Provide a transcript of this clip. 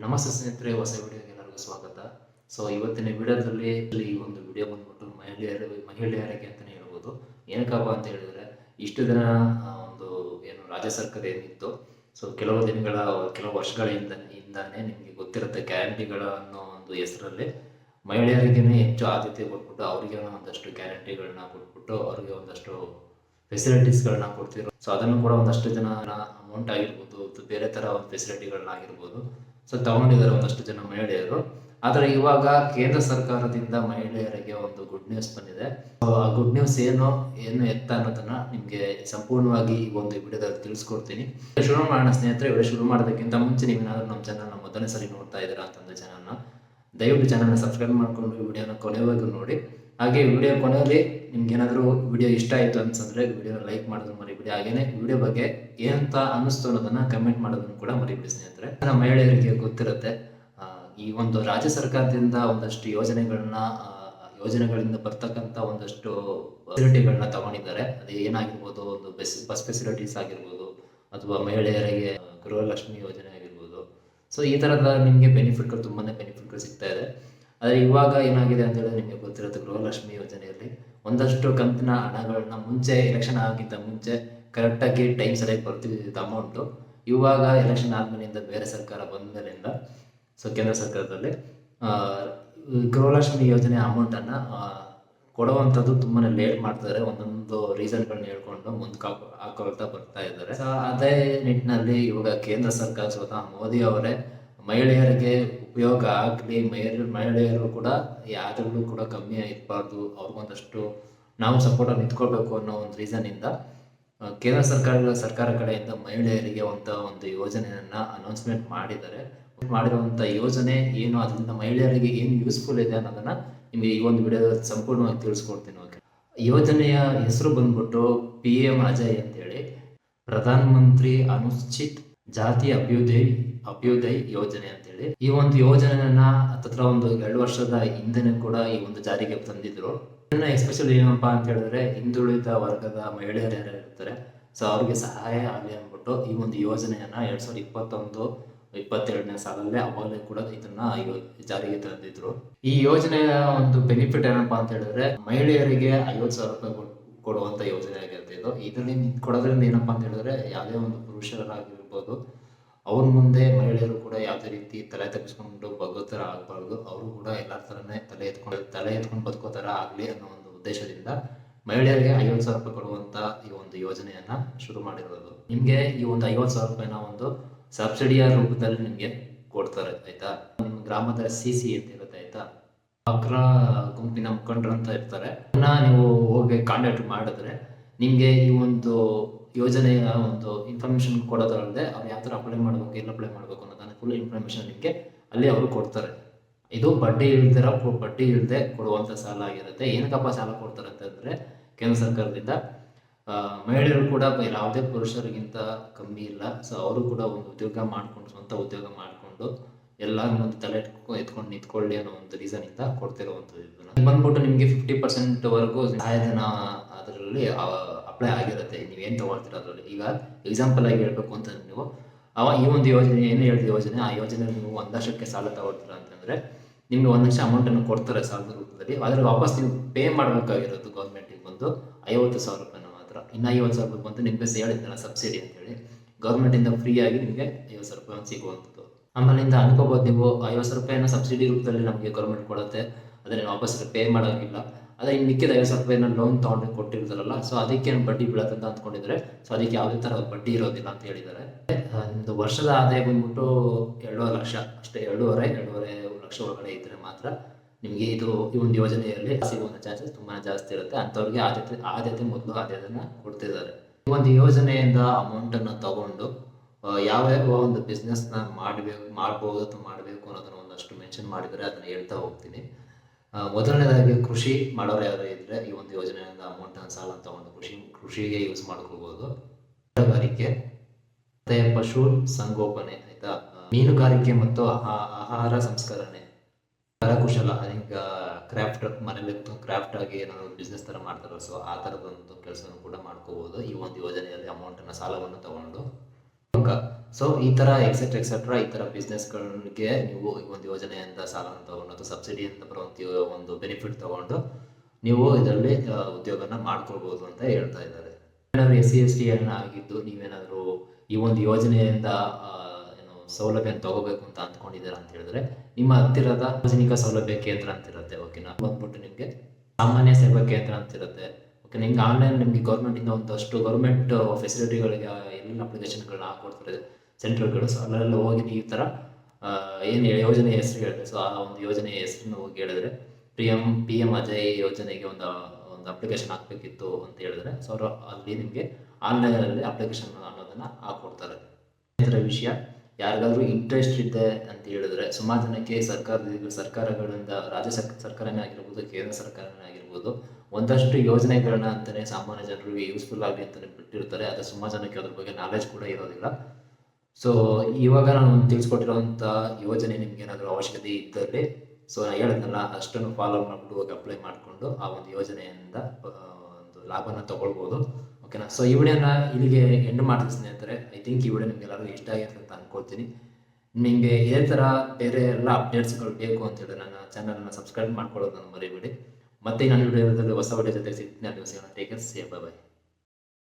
ನಮಸ್ತೆ ಸ್ನೇಹಿತರೆ, ಹೊಸ ವಿಡಿಯೋಗೆ ಎಲ್ಲರಿಗೂ ಸ್ವಾಗತ. ಇವತ್ತಿನ ವಿಡಿಯೋದಲ್ಲಿ ಈ ಒಂದು ವಿಡಿಯೋ ಬಂದ್ಬಿಟ್ಟು ಮಹಿಳೆಯರಿಗೆ ಅಂತಲೇ ಹೇಳ್ಬೋದು. ಏನಕ್ಕಪ್ಪ ಅಂತ ಹೇಳಿದ್ರೆ, ಇಷ್ಟು ದಿನ ಒಂದು ಏನು ರಾಜ್ಯ ಸರ್ಕಾರ ಏನಿತ್ತು, ಕೆಲವು ದಿನಗಳ ಕೆಲವು ವರ್ಷಗಳಿಂದಾನೇ ನಿಮಗೆ ಗೊತ್ತಿರುತ್ತೆ, ಗ್ಯಾರಂಟಿಗಳ ಅನ್ನೋ ಒಂದು ಹೆಸರಲ್ಲಿ ಮಹಿಳೆಯರಿಗೇ ಹೆಚ್ಚು ಆದ್ಯತೆ ಕೊಟ್ಬಿಟ್ಟು ಅವರಿಗೆ ಒಂದಷ್ಟು ಗ್ಯಾರಂಟಿಗಳನ್ನ ಕೊಟ್ಬಿಟ್ಟು ಅವರಿಗೆ ಒಂದಷ್ಟು ಫೆಸಿಲಿಟೀಸ್ಗಳನ್ನ ಕೊಡ್ತಿರೋ. ಅದನ್ನು ಕೂಡ ಒಂದಷ್ಟು ಜನ ಅಮೌಂಟ್ ಆಗಿರ್ಬೋದು, ಬೇರೆ ಥರ ಒಂದು ಫೆಸಿಲಿಟಿಗಳನ್ನಾಗಿರ್ಬೋದು ತಗೊಂಡಿದ್ದಾರೆ ಒಂದಷ್ಟು ಜನ ಮಹಿಳೆಯರು. ಆದರೆ ಇವಾಗ ಕೇಂದ್ರ ಸರ್ಕಾರದಿಂದ ಮಹಿಳೆಯರಿಗೆ ಒಂದು ಗುಡ್ ನ್ಯೂಸ್ ಬಂದಿದೆ. ಆ ಗುಡ್ ನ್ಯೂಸ್ ಏನು ಎತ್ತ ಅನ್ನೋದನ್ನ ನಿಮಗೆ ಸಂಪೂರ್ಣವಾಗಿ ಈ ಒಂದು ವಿಡಿಯೋದಲ್ಲಿ ತಿಳಿಸ್ಕೊಡ್ತೀನಿ. ಶುರು ಮಾಡೋಣ ಸ್ನೇಹಿತರೆ. ವಿಡಿಯೋ ಶುರು ಮಾಡೋದಕ್ಕಿಂತ ಮುಂಚೆ ನೀವೇನಾದ್ರೂ ನಮ್ಮ ಚಾನಲ್ನ ಮೊದಲನೇ ಸರಿ ನೋಡ್ತಾ ಇದ್ದೀರಾ ಅಂತಂದ್ರೆ ದಯವಿಟ್ಟು ಚಾನಲ್ನ ಸಬ್ಸ್ಕ್ರೈಬ್ ಮಾಡ್ಕೊಂಡು ವಿಡಿಯೋನ ಕೊನೆವರೆಗೂ ನೋಡಿ. ಹಾಗೆ ವಿಡಿಯೋ ಕೊನೆಯಲ್ಲಿ ನಿಮ್ಗೆ ಏನಾದರೂ ವಿಡಿಯೋ ಇಷ್ಟ ಆಯಿತು ಅನ್ಸಂದ್ರೆ ವಿಡಿಯೋನ ಲೈಕ್ ಮಾಡೋದನ್ನ ಮರಿಬಿಡಿ. ಹಾಗೇನೆ ವಿಡಿಯೋ ಬಗ್ಗೆ ಏನಂತ ಅನ್ನಿಸ್ತು ಅನ್ನೋದನ್ನ ಕಮೆಂಟ್ ಮಾಡೋದನ್ನು ಕೂಡ ಮರಿಬಿಡಿ ಸ್ನೇಹಿತರೆ. ನಮ್ಮ ಮಹಿಳೆಯರಿಗೆ ಗೊತ್ತಿರುತ್ತೆ, ಈ ಒಂದು ರಾಜ್ಯ ಸರ್ಕಾರದಿಂದ ಒಂದಷ್ಟು ಯೋಜನೆಗಳಿಂದ ಬರ್ತಕ್ಕಂಥ ಒಂದಷ್ಟು ಫೆಸಿಲಿಟಿಗಳನ್ನ ತಗೊಂಡಿದ್ದಾರೆ. ಅದು ಏನಾಗಿರ್ಬೋದು, ಒಂದು ಬಸ್ ಫೆಸಿಲಿಟೀಸ್ ಆಗಿರ್ಬೋದು, ಅಥವಾ ಮಹಿಳೆಯರಿಗೆ ಗೃಹಲಕ್ಷ್ಮಿ ಯೋಜನೆ ಆಗಿರ್ಬೋದು. ಈ ಥರದ ನಿಮಗೆ ತುಂಬಾನೇ ಬೆನಿಫಿಟ್ಗಳು ಸಿಗ್ತಾ ಇದೆ. ಆದರೆ ಇವಾಗ ಏನಾಗಿದೆ ಅಂತ ಹೇಳಿದ್ರೆ, ನಿಮಗೆ ಗೊತ್ತಿರುತ್ತೆ, ಗೃಹಲಕ್ಷ್ಮಿ ಯೋಜನೆಯಲ್ಲಿ ಒಂದಷ್ಟು ಕಂತಿನ ಹಣಗಳನ್ನ ಮುಂಚೆ ಎಲೆಕ್ಷನ್ ಆಗಿದ್ದ ಮುಂಚೆ ಕರೆಕ್ಟಾಗಿ ಟೈಮ್ ಸರಿಯಾಗಿ ಬರ್ತಿದ್ದ ಅಮೌಂಟು ಇವಾಗ ಎಲೆಕ್ಷನ್ ಆದ್ಮೇಲಿಂದ ಬೇರೆ ಸರ್ಕಾರ ಬಂದ ಮೇಲಿಂದ ಕೇಂದ್ರ ಸರ್ಕಾರದಲ್ಲಿ ಗೃಹಲಕ್ಷ್ಮಿ ಯೋಜನೆ ಅಮೌಂಟನ್ನು ಕೊಡುವಂಥದ್ದು ತುಂಬಾ ಲೇಟ್ ಮಾಡ್ತಾರೆ. ಒಂದೊಂದು ರೀಸನ್ಗಳನ್ನ ಹೇಳ್ಕೊಂಡು ಮುಂದಕ್ಕೆ ಹಾಕೊಳ್ತಾ ಬರ್ತಾ ಇದ್ದಾರೆ. ಅದೇ ನಿಟ್ಟಿನಲ್ಲಿ ಇವಾಗ ಕೇಂದ್ರ ಸರ್ಕಾರ ಸ್ವತಃ ಮೋದಿ ಅವರೇ ಮಹಿಳೆಯರಿಗೆ ಉಪಯೋಗ ಆಗಲಿ, ಮಹಿಳೆಯರು ಕೂಡ ಯಾವ್ದ್ರಲ್ಲೂ ಕೂಡ ಕಮ್ಮಿ ಇರಬಾರ್ದು, ಅವ್ರಿಗೊಂದಷ್ಟು ನಾವು ಸಪೋರ್ಟ್ ನಿಂತ್ಕೊಳ್ಬೇಕು ಅನ್ನೋ ಒಂದು ರೀಸನ್ನಿಂದ ಕೇಂದ್ರ ಸರ್ಕಾರ ಕಡೆಯಿಂದ ಮಹಿಳೆಯರಿಗೆ ಒಂದು ಯೋಜನೆಯನ್ನ ಅನೌನ್ಸ್ಮೆಂಟ್ ಮಾಡಿದ್ದಾರೆ. ಮಾಡಿರುವಂಥ ಯೋಜನೆ ಏನು, ಅದರಿಂದ ಮಹಿಳೆಯರಿಗೆ ಏನು ಯೂಸ್ಫುಲ್ ಇದೆ ಅನ್ನೋದನ್ನ ನಿಮಗೆ ಈ ಒಂದು ವಿಡಿಯೋ ಸಂಪೂರ್ಣವಾಗಿ ತಿಳಿಸ್ಕೊಡ್ತೀನಿ. ಯೋಜನೆಯ ಹೆಸರು ಬಂದ್ಬಿಟ್ಟು PM ಅಜಯ್ ಅಂತೇಳಿ, ಪ್ರಧಾನ ಮಂತ್ರಿ ಅನುಸೂಚಿತ ಜಾತಿ ಅಭ್ಯುದಯ ಯೋಜನೆ ಅಂತೇಳಿ. ಈ ಒಂದು ಯೋಜನೆಯನ್ನ ಹತ್ರ ಒಂದು 2 ವರ್ಷದ ಹಿಂದೆನೂ ಕೂಡ ಈ ಒಂದು ಜಾರಿಗೆ ತಂದಿದ್ರು. ಎಸ್ಪೆಷಲಿ ಏನಪ್ಪಾ ಅಂತ ಹೇಳಿದ್ರೆ, ಹಿಂದುಳಿದ ವರ್ಗದ ಮಹಿಳೆಯರು ಯಾರು ಇರ್ತಾರೆ, ಅವ್ರಿಗೆ ಸಹಾಯ ಆಗಲಿ ಅಂದ್ಬಿಟ್ಟು ಈ ಒಂದು ಯೋಜನೆಯನ್ನ 2021-22ನೇ ಸಾಲಲ್ಲೇ ಅವಾಗಲೇ ಕೂಡ ಇದನ್ನ ಜಾರಿಗೆ ತಂದಿದ್ರು. ಈ ಯೋಜನೆಯ ಒಂದು ಬೆನಿಫಿಟ್ ಏನಪ್ಪಾ ಅಂತ ಹೇಳಿದ್ರೆ, ಮಹಿಳೆಯರಿಗೆ 50,000 ರೂಪಾಯಿ ಕೊಡುವಂತ ಯೋಜನೆ ಆಗಿರುತ್ತೆ ಇದು. ಇದರಲ್ಲಿ ಕೊಡೋದ್ರಿಂದ ಏನಪ್ಪಾ ಅಂತ ಹೇಳಿದ್ರೆ, ಯಾವುದೇ ಒಂದು ಪುರುಷರಾಗಿರ್ಬೋದು, ಅವ್ರ ಮುಂದೆ ಮಹಿಳೆಯರು ಕೂಡ ಯಾವುದೇ ರೀತಿ ತಲೆ ತಗ್ಗಿಸ್ಕೊಂಡು ಬಗ್ಗೋತರ ಆಗಬಾರ್ದು, ಅವರು ಕೂಡ ಎಲ್ಲರ ಥರನೇ ತಲೆ ಎತ್ಕೊಂಡು ಬದುಕೋತರ ಆಗಲಿ ಅನ್ನೋ ಒಂದು ಉದ್ದೇಶದಿಂದ ಮಹಿಳೆಯರಿಗೆ 50,000 ರೂಪಾಯಿ ಕೊಡುವಂತ ಈ ಒಂದು ಯೋಜನೆಯನ್ನ ಶುರು ಮಾಡಿರೋದು. ನಿಮ್ಗೆ ಈ ಒಂದು 50,000 ರೂಪಾಯಿನ ಒಂದು ಸಬ್ಸಿಡಿಯ ರೂಪದಲ್ಲಿ ನಿಮ್ಗೆ ಕೊಡ್ತಾರೆ, ಆಯ್ತಾ. ನಿಮ್ಮ ಗ್ರಾಮದ CC ಅಂತ ಇರುತ್ತೆ, ಆಯ್ತಾ, ಅಗ್ರ ಗುಂಪಿನ ಮುಖಂಡರು ಅಂತ ಇರ್ತಾರೆ. ನೀವು ಹೋಗಿ ಕಾಂಟ್ಯಾಕ್ಟ್ ಮಾಡಿದ್ರೆ ನಿಮ್ಗೆ ಈ ಒಂದು ಯೋಜನೆಯ ಒಂದು ಇನ್ಫಾರ್ಮೇಶನ್ ಕೊಡೋದ್ರಲ್ಲದೆ ಅವ್ರು ಯಾವ ಥರ ಅಪ್ಲೈ ಮಾಡಬೇಕು, ಎಲ್ಲಿ ಅಪ್ಲೈ ಮಾಡಬೇಕು ಅನ್ನೋದನ್ನ ಫುಲ್ ಇನ್ಫಾರ್ಮೇಶನ್ ನಿಮಗೆ ಅಲ್ಲಿ ಅವರು ಕೊಡ್ತಾರೆ. ಇದು ಬಡ್ಡಿ ಇಲ್ಲದೆ ಕೊಡುವಂಥ ಸಾಲ ಆಗಿರುತ್ತೆ. ಏನಕ್ಕಪ್ಪ ಸಾಲ ಕೊಡ್ತಾರೆ ಅಂತಂದರೆ, ಕೇಂದ್ರ ಸರ್ಕಾರದಿಂದ ಮಹಿಳೆಯರು ಕೂಡ ಯಾವುದೇ ಪುರುಷರಿಗಿಂತ ಕಮ್ಮಿ ಇಲ್ಲ. ಅವರು ಕೂಡ ಒಂದು ಸ್ವಂತ ಉದ್ಯೋಗ ಮಾಡಿಕೊಂಡು ಎಲ್ಲರೂ ಒಂದು ತಲೆ ಎತ್ಕೊಂಡು ನಿಂತ್ಕೊಳ್ಳಿ ಅನ್ನೋ ಒಂದು ರೀಸನ್ನಿಂದ ಕೊಡ್ತಿರುವಂಥದ್ದು. ಬಂದ್ಬಿಟ್ಟು ನಿಮಗೆ 50% ವರೆಗೂ ಸಹಾಯಧನ ಅದರಲ್ಲಿ ಅಪ್ಲೈ ಆಗಿರುತ್ತೆ, ನೀವೇನು ತಗೊಳ್ತೀರ ಅದರಲ್ಲಿ. ಈಗ ಎಕ್ಸಾಂಪಲ್ ಆಗಿ ಹೇಳ್ಬೇಕು ಅಂತ ನೀವು ಈ ಒಂದು ಯೋಜನೆ ಏನು ಹೇಳಿದ ಯೋಜನೆ, ಆ ಯೋಜನೆ ನೀವು 1 ಲಕ್ಷಕ್ಕೆ ಸಾಲ ತಗೊಳ್ತೀರಾ ಅಂತಂದರೆ ನಿಮ್ಗೆ 1 ಲಕ್ಷ ಅಮೌಂಟನ್ನು ಕೊಡ್ತಾರೆ ಸಾಲದ ರೂಪದಲ್ಲಿ. ಆದರೆ ವಾಪಸ್ ನೀವು ಪೇ ಮಾಡಬೇಕಾಗಿರೋದು ಗೌರ್ಮೆಂಟಿಗೆ ಬಂದು 50,000 ರೂಪಾಯಿನ ಮಾತ್ರ. ಇನ್ನು 50,000 ರೂಪಾಯಿ ಬಂದು ನಿಮಗೆ ಹೇಳಿದ್ನಲ್ಲ ಸಬ್ಸಿಡಿ ಅಂತೇಳಿ, ಗೌರ್ಮೆಂಟಿಂದ ಫ್ರೀಯಾಗಿ ನಿಮಗೆ 50,000 ರೂಪಾಯಿ ಸಿಗುವಂಥದ್ದು. ಆಮೇಲಿಂದ ಅನ್ಕೋಬೋದು ನೀವು, 50,000 ರೂಪಾಯಿನ ಸಬ್ಸಿಡಿ ರೂಪದಲ್ಲಿ ನಮಗೆ ಗೌರ್ಮೆಂಟ್ ಕೊಡುತ್ತೆ, ಅದನ್ನು ವಾಪಸ್ ಪೇ ಮಾಡೋಂಗಿಲ್ಲ. ಅದೇ ಇನ್ನು ಮಿಕ್ಕಿದ 50,000 ರೂಪಾಯಿನ ಲೋನ್ ತೊಗೊಂಡು ಕೊಟ್ಟಿರ್ತಾರಲ್ಲ, ಅದಕ್ಕೆ ಬಡ್ಡಿ ಬೀಳತ್ತೆ ಅಂತ ಅಂದ್ಕೊಂಡಿದ್ರೆ, ಅದಕ್ಕೆ ಯಾವುದೇ ಥರ ಬಡ್ಡಿ ಇರೋದಿಲ್ಲ ಅಂತ ಹೇಳಿದ್ದಾರೆ. ನಿಮ್ಮದು ವರ್ಷದ ಆದಾಯ ಬಂದ್ಬಿಟ್ಟು 2 ಲಕ್ಷ ಅಷ್ಟೇ, 2.5 ಲಕ್ಷ ಒಳಗಡೆ ಇದ್ದರೆ ಮಾತ್ರ ನಿಮಗೆ ಈ ಒಂದು ಯೋಜನೆಯಲ್ಲಿ ಸಿಗುವಂಥ ಚಾನ್ಸಸ್ ತುಂಬಾ ಜಾಸ್ತಿ ಇರುತ್ತೆ. ಅಂಥವ್ರಿಗೆ ಮೊದಲು ಆದ್ಯತೆಯನ್ನು ಕೊಡ್ತಿದ್ದಾರೆ. ಈ ಒಂದು ಯೋಜನೆಯಿಂದ ಅಮೌಂಟನ್ನು ತಗೊಂಡು ಯಾವ ಒಂದು ಬಿಸ್ನೆಸ್ನ ಮಾಡ್ಬೋದು ಅಥವಾ ಮಾಡಬೇಕು ಅನ್ನೋದನ್ನ ಒಂದಷ್ಟು ಮೆನ್ಷನ್ ಮಾಡಿದರೆ ಅದನ್ನು ಹೇಳ್ತಾ ಹೋಗ್ತೀನಿ. ಮೊದಲನೇದಾಗಿ ಕೃಷಿ ಮಾಡೋರು ಯಾರು ಇದ್ದರೆ ಈ ಒಂದು ಯೋಜನೆಯಿಂದ ಅಮೌಂಟನ್ನು ಸಾಲ ತಗೊಂಡು ಕೃಷಿಗೆ ಯೂಸ್ ಮಾಡ್ಕೋಬೋದು. ಮೀನುಗಾರಿಕೆ ಮತ್ತೆ ಪಶು ಸಂಗೋಪನೆ, ಆಯ್ತಾ, ಮೀನುಗಾರಿಕೆ ಮತ್ತು ಆಹಾರ ಸಂಸ್ಕರಣೆ, ಕರಕುಶಲ, ಈಗ ಮನೇಲಿ ಕ್ರಾಫ್ಟ್ ಆಗಿ ಏನಾದ್ರು ಬಿಸ್ನೆಸ್ ಥರ ಮಾಡ್ತಾರೋ, ಆ ಥರದೊಂದು ಕೆಲಸನೂ ಕೂಡ ಮಾಡ್ಕೋಬೋದು ಈ ಒಂದು ಯೋಜನೆಯಲ್ಲಿ ಸಾಲವನ್ನು ತಗೊಂಡು. ಸೊ ಈ ತರ ಎಕ್ಸೆಟ್ರಾ ಈ ತರ ಬಿಸ್ನೆಸ್ಗಳಿಗೆ ನೀವು ಈ ಒಂದು ಯೋಜನೆಯಿಂದ ಸಾಲನ ತಗೊಂಡು ಅಥವಾ ಸಬ್ಸಿಡಿಯಿಂದ ಬರುವಂತ ಒಂದು ಬೆನಿಫಿಟ್ ತಗೊಂಡು ನೀವು ಇದರಲ್ಲಿ ಉದ್ಯೋಗನ ಮಾಡ್ಕೊಳ್ಬಹುದು ಅಂತ ಹೇಳ್ತಾ ಇದ್ದಾರೆ. ಏನಾದ್ರು SC/ST ಆಗಿದ್ದು ನೀವೇನಾದ್ರು ಈ ಒಂದು ಯೋಜನೆಯಿಂದ ಏನು ಸೌಲಭ್ಯ ತಗೋಬೇಕು ಅಂತ ಅಂದ್ಕೊಂಡಿದ್ದೀರಾ ಅಂತ ಹೇಳಿದ್ರೆ ನಿಮ್ಮ ಹತ್ತಿರದ ಸಾರ್ವಜನಿಕ ಸೌಲಭ್ಯ ಕೇಂದ್ರ ಅಂತ ಇರುತ್ತೆ. ಓಕೆನಾ, ಬಂದ್ಬಿಟ್ಟು ನಿಮಗೆ ಸಾಮಾನ್ಯ ಸೇವಾ ಕೇಂದ್ರ ಅಂತ ಇರುತ್ತೆ. ಓಕೆ, ನಿಮ್ಗೆ ಆನ್ಲೈನ್ ನಿಮಗೆ ಗೌರ್ಮೆಂಟಿಂದ ಒಂದಷ್ಟು ಗೌರ್ಮೆಂಟ್ ಫೆಸಿಲಿಟಿಗಳಿಗೆ ಎಲ್ಲ ಅಪ್ಲಿಕೇಶನ್ಗಳನ್ನ ಹಾಕೊಡ್ತಾರೆ ಸೆಂಟರ್ಗಳು. ಸೊ ಅಲ್ಲೆಲ್ಲ ಹೋಗಿ ಈ ಥರ ಏನು ಯೋಜನೆ ಹೆಸರು ಹೇಳಿದ್ರೆ, ಸೊ ಆ ಒಂದು ಯೋಜನೆಯ ಹೆಸರನ್ನು ಹೋಗಿ ಹೇಳಿದ್ರೆ PM ಅಜಯ್ ಯೋಜನೆಗೆ ಒಂದು ಅಪ್ಲಿಕೇಶನ್ ಹಾಕಬೇಕಿತ್ತು ಅಂತ ಹೇಳಿದ್ರೆ ಸೊ ಅವರು ಅಲ್ಲಿ ನಿಮಗೆ ಆನ್ಲೈನಲ್ಲಿ ಅಪ್ಲಿಕೇಶನ್ ಅನ್ನೋದನ್ನು ಹಾಕೊಡ್ತಾರೆ. ಇದರ ವಿಷಯ ಯಾರಿಗಾದ್ರೂ ಇಂಟ್ರೆಸ್ಟ್ ಇದೆ ಅಂತ ಹೇಳಿದ್ರೆ ಸುಮಾರು ಜನಕ್ಕೆ ಸರ್ಕಾರಗಳಿಂದ ರಾಜ್ಯ ಸರ್ಕಾರನೇ ಆಗಿರ್ಬೋದು, ಕೇಂದ್ರ ಸರ್ಕಾರನೇ ಆಗಿರ್ಬೋದು ಒಂದಷ್ಟು ಯೋಜನೆಗಳನ್ನ ಅಂತಲೇ ಸಾಮಾನ್ಯ ಜನರಿಗೆ ಯೂಸ್ಫುಲ್ ಆಗಲಿ ಅಂತಲೇ ಬಿಟ್ಟಿರ್ತಾರೆ. ಆದರೆ ಸುಮಾರು ಜನಕ್ಕೆ ಅದ್ರ ಬಗ್ಗೆ ನಾಲೆಜ್ ಕೂಡ ಇರೋದಿಲ್ಲ. ಸೊ ಇವಾಗ ನಾನು ತಿಳಿಸ್ಕೊಟ್ಟಿರೋಂಥ ಯೋಜನೆ ನಿಮ್ಗೆ ಏನಾದರೂ ಅವಶ್ಯಕತೆ ಇದ್ದಲ್ಲಿ ಸೊ ನಾನು ಹೇಳಿದ್ನಲ್ಲ ಅಷ್ಟನ್ನು ಫಾಲೋ ಮಾಡಿಬಿಟ್ಟು ಹೋಗಿ ಅಪ್ಲೈ ಮಾಡಿಕೊಂಡು ಆ ಒಂದು ಯೋಜನೆಯಿಂದ ಒಂದು ಲಾಭನ ತಗೊಳ್ಬೋದು. ಓಕೆನಾ, ಸೊ ಈ ವಿಡಿಯೋನ ಇಲ್ಲಿಗೆ ಎಂಡ್ ಮಾಡ್ತೀನಿ ಸ್ನೇಹಿತರೆ. ಐ ಥಿಂಕ್ ಈ ವಿಡಿಯೋ ನಿಮಗೆಲ್ಲರಿಗೂ ಇಷ್ಟ ಆಗಿದೆ ಅಂತ ಅನ್ಕೊಳ್ತೀನಿ. ನಿಮಗೆ ಇದೇ ಥರ ಬೇರೆ ಎಲ್ಲ ಅಪ್ಡೇಟ್ಸ್ಗಳು ಬೇಕು ಅಂತ ಹೇಳಿ ನನ್ನ ಚಾನಲ್ನ ಸಬ್ಸ್ಕ್ರೈಬ್ ಮಾಡ್ಕೊಳ್ಳೋದು ನಾನು ಮರಿಬೇಡಿ. ಮತ್ತೆ ನಾನು ವಿಡಿಯೋದಲ್ಲಿ ಹೊಸ ವಿಡಿಯೋ ಜೊತೆ ಸಿಗ್ತೀನಿ. ಅಲ್ಲಿ ಟೇಕ್ ಕೇರ್, ಬಾಯ್.